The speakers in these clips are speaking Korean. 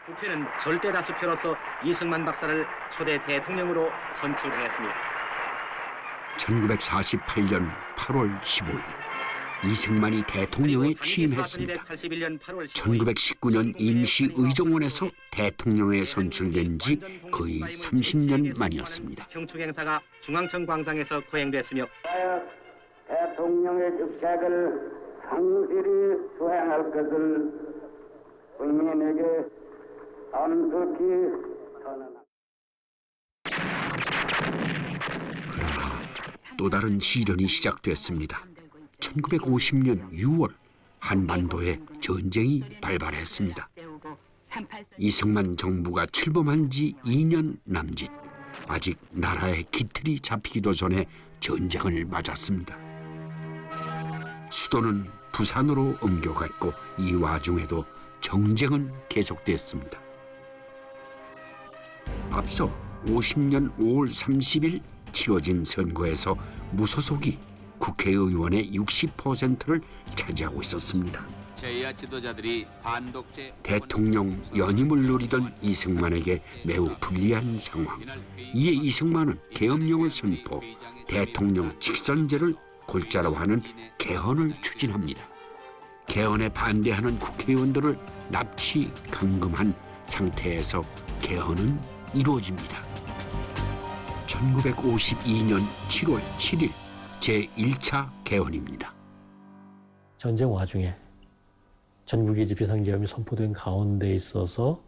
국회는 절대 다수표로서 이승만 박사를 초대 대통령으로 선출했습니다. 1948년 8월 15일 이승만이 대통령에 취임했습니다. 1981년 8월 1919년 임시의정원에서 대통령에 선출된 지 거의 30년 만이었습니다. 경축 행사가 중앙청 광장에서 거행됐으며 대통령의 직책을 성실히 수행할 것을 국민에게 엄숙히 선언합니다. 그러나 또 다른 시련이 시작됐습니다. 1950년 6월 한반도에 전쟁이 발발했습니다. 이승만 정부가 출범한 지 2년 남짓, 아직 나라의 기틀이 잡히기도 전에 전쟁을 맞았습니다. 수도는 부산으로 옮겨갔고 이 와중에도 정쟁은 계속됐습니다. 앞서 50년 5월 30일 치러진 선거에서 무소속이 국회의원의 60%를 차지하고 있었습니다. 제2야 지도자들이 반독재 대통령 연임을 노리던 이승만에게 매우 불리한 상황. 이에 이승만은 계엄령을 선포, 대통령 직선제를 골자로 하는 개헌을 추진합니다. 개헌에 반대하는 국회의원들을 납치 감금한 상태에서 개헌은 이루어집니다. 1952년 7월 7일 제1차 개헌입니다. 전쟁 와중에 전국이 비상계엄이 선포된 가운데 있어서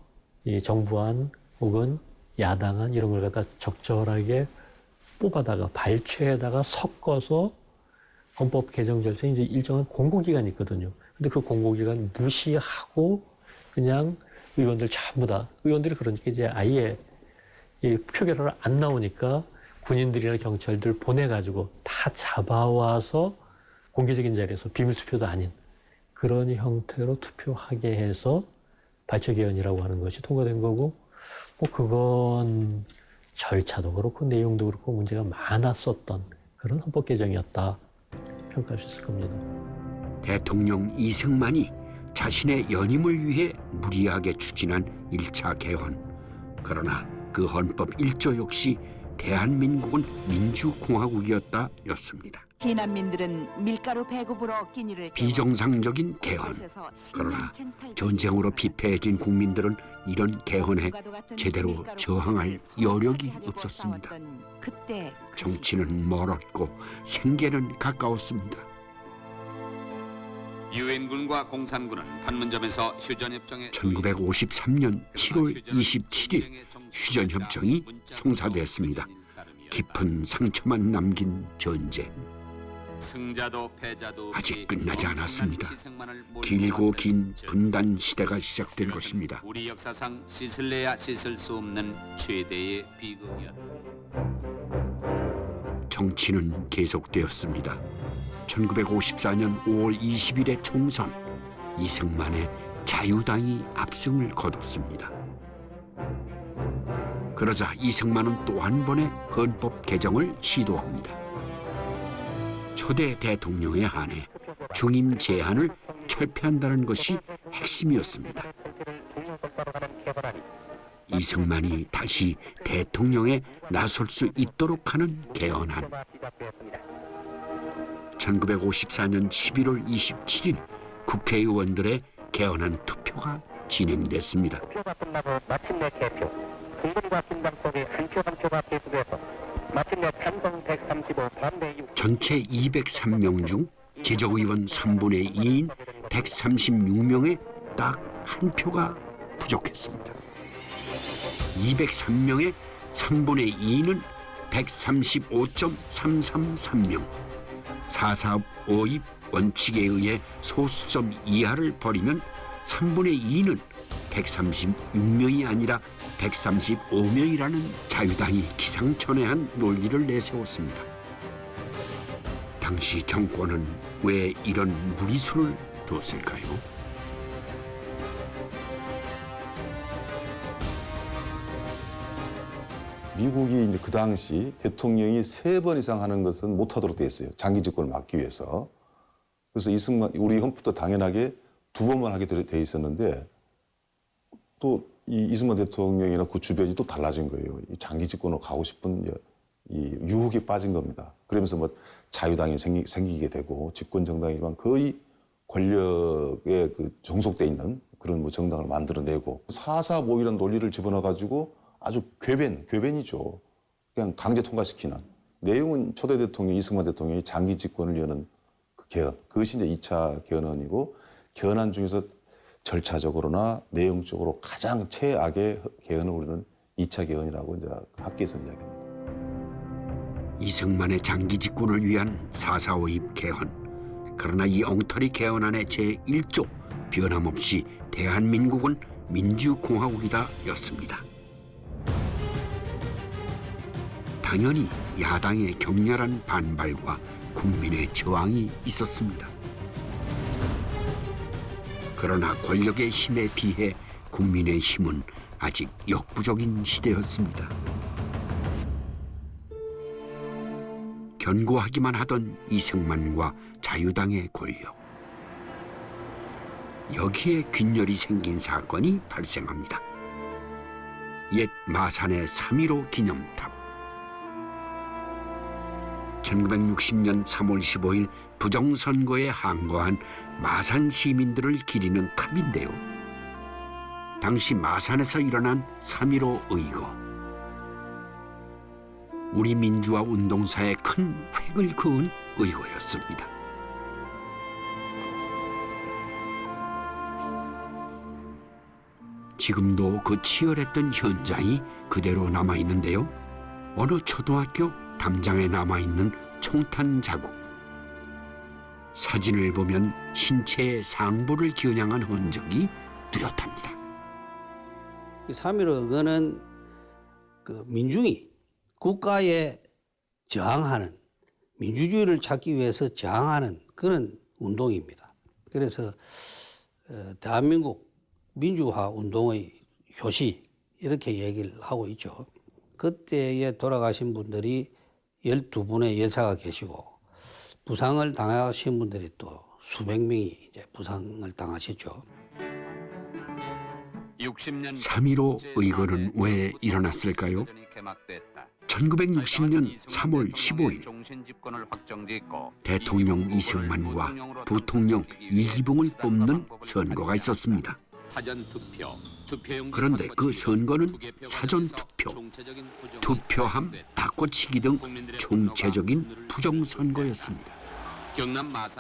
이 정부안 혹은 야당안 이런 걸 갖다 적절하게 뽑아다가 발췌에다가 섞어서 헌법 개정 절차에 이제 일정한 공고기간이 있거든요. 근데 그 공고기간 무시하고 그냥 의원들 전부 다 의원들이 그러니까 이제 아예 이 표결하러 안 나오니까 군인들이나 경찰들 보내가지고 다 잡아와서 공개적인 자리에서 비밀 투표도 아닌 그런 형태로 투표하게 해서 발췌 개헌이라고 하는 것이 통과된 거고, 뭐 그건 절차도 그렇고 내용도 그렇고 문제가 많았었던 그런 헌법 개정이었다 평가할 수 있을 겁니다. 대통령 이승만이 자신의 연임을 위해 무리하게 추진한 1차 개헌. 그러나 그 헌법 1조 역시 대한민국은 민주공화국이었다 였습니다. 피난민들은 밀가루 배급으로 끼니를 비정상적인 개헌. 그러나 전쟁으로 피폐해진 국민들은 이런 개헌에 제대로 저항할 여력이 없었습니다. 정치는 멀었고 생계는 가까웠습니다. 유엔군과 공산군은 판문점에서 휴전협정에 1953년 7월 27일 휴전협정이 성사됐습니다. 깊은 상처만 남긴 전쟁. 승자도 패자도 아직 끝나지 않았습니다. 길고 긴 분단 시대가 시작될 것입니다. 우리 역사상 씻을래야 씻을 수 없는 최대의 비극이었다. 정치는 계속되었습니다. 1954년 5월 20일의 총선, 이승만의 자유당이 압승을 거뒀습니다. 그러자 이승만은 또 한 번의 헌법 개정을 시도합니다. 초대 대통령에 한해 중임 제한을 철폐한다는 것이 핵심이었습니다. 이승만이 다시 대통령에 나설 수 있도록 하는 개헌안. 1954년 11월 27일 국회의원들의 개헌안 투표가 진행됐습니다. 투표가 끝나고 마침내 개표. 국민과 신당 속에 한 표가 배수돼서 마침내 찬성 135, 반대 60. 전체 203명 중 제적의원 3분의 2인 136명에 딱 한 표가 부족했습니다. 203명의 3분의 2는 135.333명. 4.4.5입 원칙에 의해 소수점 이하를 버리면 3분의 2는 136명이 아니라 135명이라는 자유당이 기상천외한 논리를 내세웠습니다. 당시 정권은 왜 이런 무리수를 뒀을까요? 미국이 이제 그 당시 대통령이 3번 이상 하는 것은 못하도록 돼 있어요. 장기 집권을 막기 위해서. 그래서 이승만, 우리 헌법도 당연하게 2번만 하게 돼 있었는데 또 이 이승만 대통령이나 그 주변이 또 달라진 거예요. 이 장기 집권으로 가고 싶은 이 유혹에 빠진 겁니다. 그러면서 뭐 자유당이 생기게 되고 집권 정당이지만 거의 권력에 그 종속돼 있는 그런 뭐 정당을 만들어내고 4.4 뭐 이런 논리를 집어넣어 가지고 아주 궤변이죠. 그냥 강제 통과시키는 내용은 초대 대통령 이승만 대통령이 장기 집권을 여는 그 개헌, 그것이 이제 2차 개헌안이고 개헌안 중에서 절차적으로나 내용적으로 가장 최악의 개헌을 우리는 2차 개헌이라고 이제 학계에서는 이야기합니다. 이승만의 장기 집권을 위한 4.4 개헌. 그러나 이 엉터리 개헌안의 제1조 변함없이 대한민국은 민주공화국이다 였습니다. 당연히 야당의 격렬한 반발과 국민의 저항이 있었습니다. 그러나 권력의 힘에 비해 국민의 힘은 아직 역부족인 시대였습니다. 견고하기만 하던 이승만과 자유당의 권력. 여기에 균열이 생긴 사건이 발생합니다. 옛 마산의 3.15 기념탑. 1960년 3월 15일 부정선거에 항거한 마산 시민들을 기리는 탑인데요. 당시 마산에서 일어난 3.15 의거. 우리 민주화 운동사에 큰 획을 그은 의거였습니다. 지금도 그 치열했던 현장이 그대로 남아있는데요. 어느 초등학교 담장에 남아있는 총탄 자국. 사진을 보면 신체의 상부를 겨냥한 흔적이 뚜렷합니다. 3.15 의거는 그 민중이 국가에 저항하는, 민주주의를 찾기 위해서 저항하는 그런 운동입니다. 그래서 대한민국 민주화 운동의 효시 이렇게 얘기를 하고 있죠. 그때에 돌아가신 분들이 12분의 열사가 계시고 부상을 당하신 분들이 또 수백 명이 이제 부상을 당하셨죠. 3.15 의거는 왜 일어났을까요? 1960년 3월 15일 대통령 이승만과 부통령 이기붕을 뽑는 선거가 있었습니다. 그런데 그 선거는 사전투표, 투표함 바꿔치기 등 총체적인 부정선거였습니다.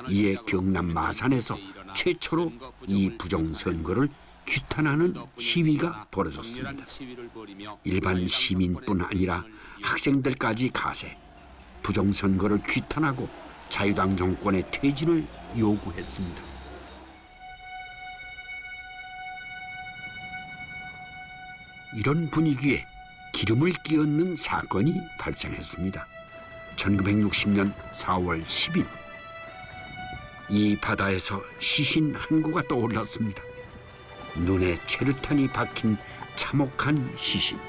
이에 경남 마산에서 최초로 이 부정선거를 규탄하는 시위가 벌어졌습니다. 일반 시민뿐 아니라 학생들까지 가세, 부정선거를 규탄하고 자유당 정권의 퇴진을 요구했습니다. 이런 분위기에 기름을 끼얹는 사건이 발생했습니다. 1960년 4월 10일 이 바다에서 시신 한 구가 떠올랐습니다. 눈에 최루탄이 박힌 참혹한 시신.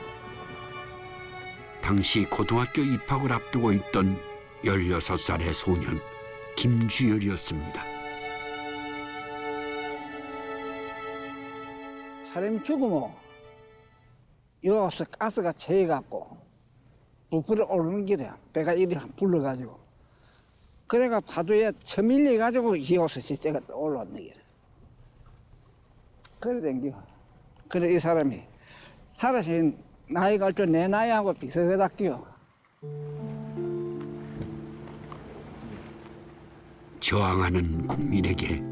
당시 고등학교 입학을 앞두고 있던 16살의 소년 김주열이었습니다. 사람이 죽으면 여기서 가스가 채여갖고 부풀어 오르는 길에 배가 이리 불러가지고 그래가 파도에 처밀려가지고 여기서 제가 올라왔는 길. 그래 댕겨. 그래 이 사람이 살아신 나이가 좀 내 나이하고 비슷하다끼요. 저항하는 국민에게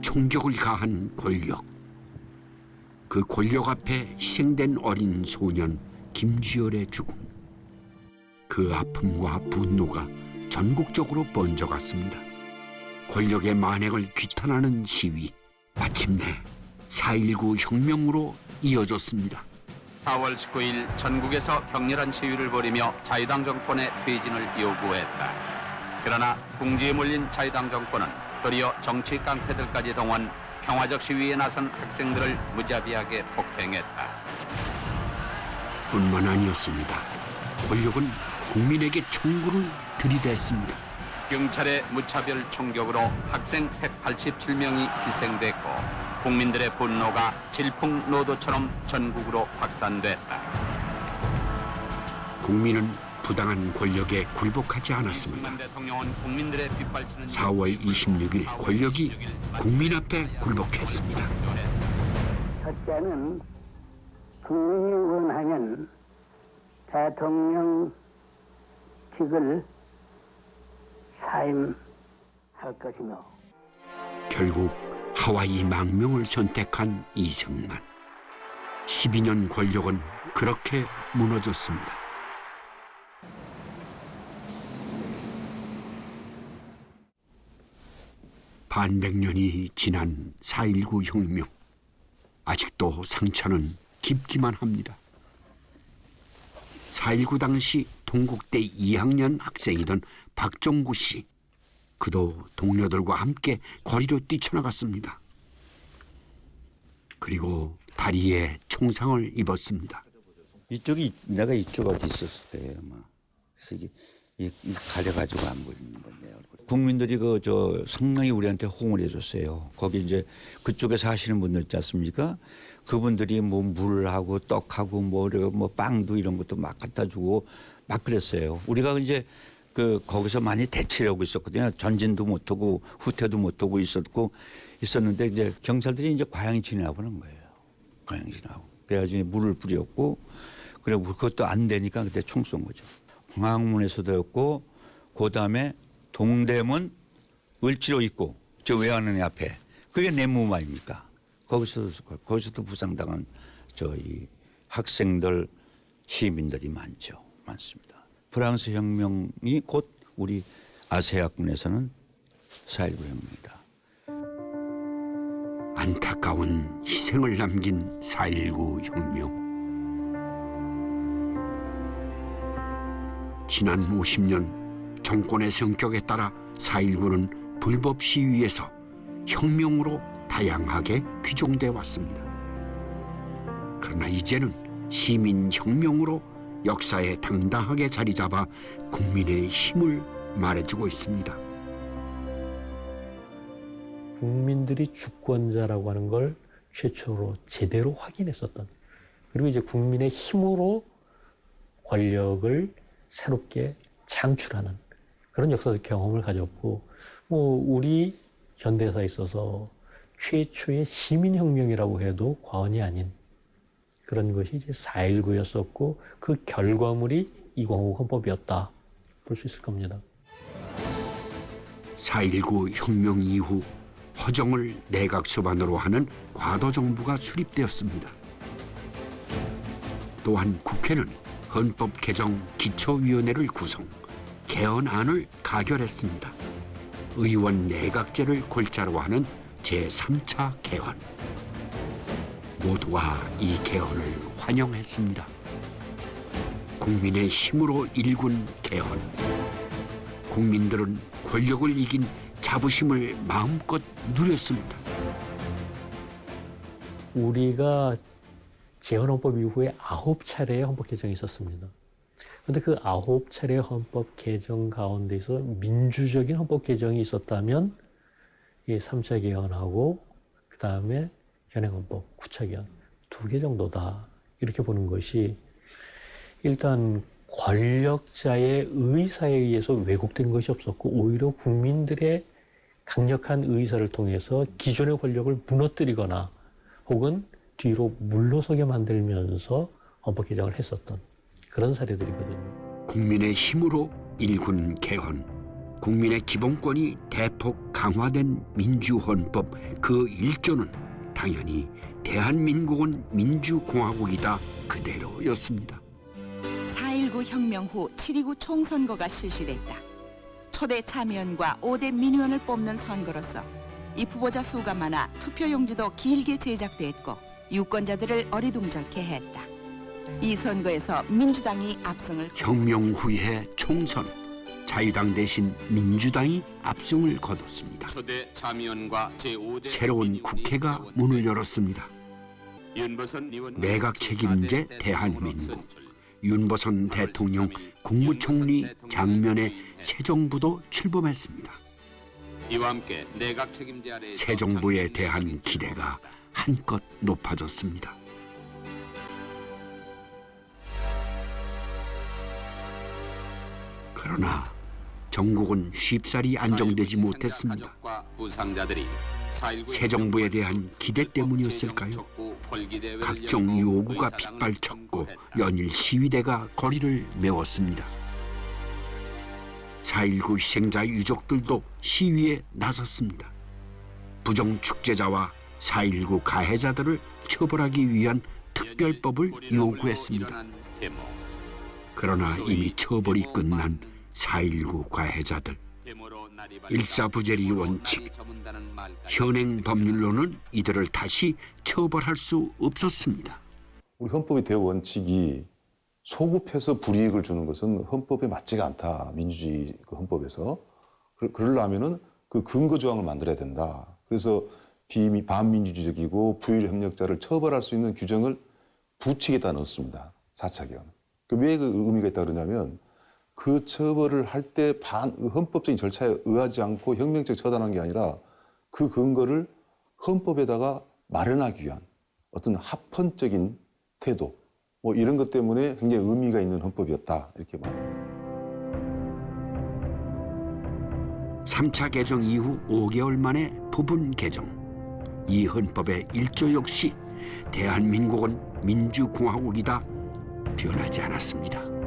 총격을 가한 권력. 그 권력 앞에 희생된 어린 소년 김주열의 죽음. 그 아픔과 분노가 전국적으로 번져갔습니다. 권력의 만행을 규탄하는 시위. 마침내 4.19 혁명으로 이어졌습니다. 4월 19일 전국에서 격렬한 시위를 벌이며 자유당 정권의 퇴진을 요구했다. 그러나 궁지에 몰린 자유당 정권은 도리어 정치 깡패들까지 동원 평화적 시위에 나선 학생들을 무자비하게 폭행했다. 뿐만 아니었습니다. 권력은 국민에게 총구를 들이댔습니다. 경찰의 무차별 총격으로 학생 187명이 희생됐고 국민들의 분노가 질풍노도처럼 전국으로 확산됐다. 국민은 부당한 권력에 굴복하지 않았습니다. 이승만 대통령은 국민들의 빗발치는 4월 26일 권력이 국민 앞에 굴복했습니다. 첫째는 국민이 원하는 대통령직을 사임할 것이며 결국 하와이 망명을 선택한 이승만. 12년 권력은 그렇게 무너졌습니다. 반백년이 지난 4.19 혁명. 아직도 상처는 깊기만 합니다. 4.19 당시 동국대 2학년 학생이던 박종구 씨. 그도 동료들과 함께 거리로 뛰쳐나갔습니다. 그리고 다리에 총상을 입었습니다. 이쪽이 내가 이쪽 어디 있었을 거예요, 아마. 그래서 이게 가려가지고 안 보이는 건데. 국민들이 상당히 우리한테 호응을 해줬어요. 거기 이제 그쪽에 사시는 분들 있지 않습니까? 그분들이 뭐 물하고 떡하고 뭐 빵도 이런 것도 막 갖다 주고 막 그랬어요. 우리가 이제 거기서 많이 대치하고 있었거든요. 전진도 못하고 후퇴도 못하고 있었는데 이제 경찰들이 이제 과잉진압을 한 거예요. 과잉진압. 그래가지고 물을 뿌렸고 그리고 그것도 안 되니까 그때 총 쏜 거죠. 광화문에서도였고 그다음에 동대문 을지로 있고 저 외환은행 앞에 그게 내무부 아닙니까? 거기서도 부상당한 저희 학생들 시민들이 많습니다. 프랑스 혁명이 곧 우리 아세아권에서는 4.19 혁명이다. 안타까운 희생을 남긴 4.19 혁명. 지난 50년 정권의 성격에 따라 4.19는 불법 시위에서 혁명으로 다양하게 규정돼 왔습니다. 그러나 이제는 시민혁명으로 역사에 당당하게 자리 잡아 국민의 힘을 말해주고 있습니다. 국민들이 주권자라고 하는 걸 최초로 제대로 확인했었던, 그리고 이제 국민의 힘으로 권력을 새롭게 창출하는 그런 역사적 경험을 가졌고, 우리 현대사에 있어서 최초의 시민혁명이라고 해도 과언이 아닌 그런 것이 이제 4.19였었고 그 결과물이 2005 헌법이었다 볼 수 있을 겁니다. 4.19 혁명 이후 허정을 내각 수반으로 하는 과도정부가 수립되었습니다. 또한 국회는 헌법 개정 기초위원회를 구성, 개헌안을 가결했습니다. 의원 내각제를 골자로 하는 제3차 개헌. 모두가 이 개헌을 환영했습니다. 국민의 힘으로 일군 개헌. 국민들은 권력을 이긴 자부심을 마음껏 누렸습니다. 우리가 재헌헌법 이후에 9차례의 헌법 개정이 있었습니다. 그런데 그 9차례의 헌법 개정 가운데서 민주적인 헌법 개정이 있었다면 이 3차 개헌하고 그 다음에 현행헌법 9차 개헌 2개 정도다 이렇게 보는 것이, 일단 권력자의 의사에 의해서 왜곡된 것이 없었고 오히려 국민들의 강력한 의사를 통해서 기존의 권력을 무너뜨리거나 혹은 뒤로 물러서게 만들면서 헌법 개정을 했었던 그런 사례들이거든요. 국민의 힘으로 일군 개헌, 국민의 기본권이 대폭 강화된 민주헌법 그 일조는 당연히 대한민국은 민주공화국이다 그대로였습니다. 4.19 혁명 후 7.29 총선거가 실시됐다. 초대 참여연과 5대 민의원을 뽑는 선거로서 입후보자 수가 많아 투표용지도 길게 제작됐고 유권자들을 어리둥절케 했다. 이 선거에서 민주당이 압승을. 혁명 후의 총선, 자유당 대신 민주당이 압승을 거뒀습니다. 초대 참의원과 제5대 새로운 국회가 문을 열었습니다. 내각 책임제 대한민국, 윤보선 대통령 국무총리 장면의 새 정부도 출범했습니다. 이와 함께 내각 책임제 아래 새 정부에 대한 기대가 한껏 높아졌습니다. 그러나 정국은 쉽사리 안정되지 못했습니다. 부상자들이 새 정부에 대한 기대 때문이었을까요? 각종 요구가 빗발쳤고 연일 시위대가 거리를 메웠습니다. 4.19 희생자 유족들도 시위에 나섰습니다. 부정축제자와 4.19 가해자들을 처벌하기 위한 특별법을 요구했습니다. 그러나 이미 처벌이 끝난 4.19 가해자들, 일사부재리 원칙, 현행 법률로는 이들을 다시 처벌할 수 없었습니다. 우리 헌법의 대원칙이 소급해서 불이익을 주는 것은 헌법에 맞지가 않다. 민주주의 그 헌법에서. 그러려면은 그 근거 조항을 만들어야 된다. 그래서 반민주주의적이고 부율 협력자를 처벌할 수 있는 규정을 부칙에다 넣었습니다. 4차 개헌. 왜 그 의미가 있다 그러냐면 그 처벌을 할 때 헌법적인 절차에 의하지 않고 혁명적 처단한 게 아니라 그 근거를 헌법에다가 마련하기 위한 어떤 합헌적인 태도, 뭐 이런 것 때문에 굉장히 의미가 있는 헌법이었다 이렇게 말합니다. 3차 개정 이후 5개월 만에 부분 개정. 이 헌법의 1조 역시 대한민국은 민주공화국이다 변하지 않았습니다.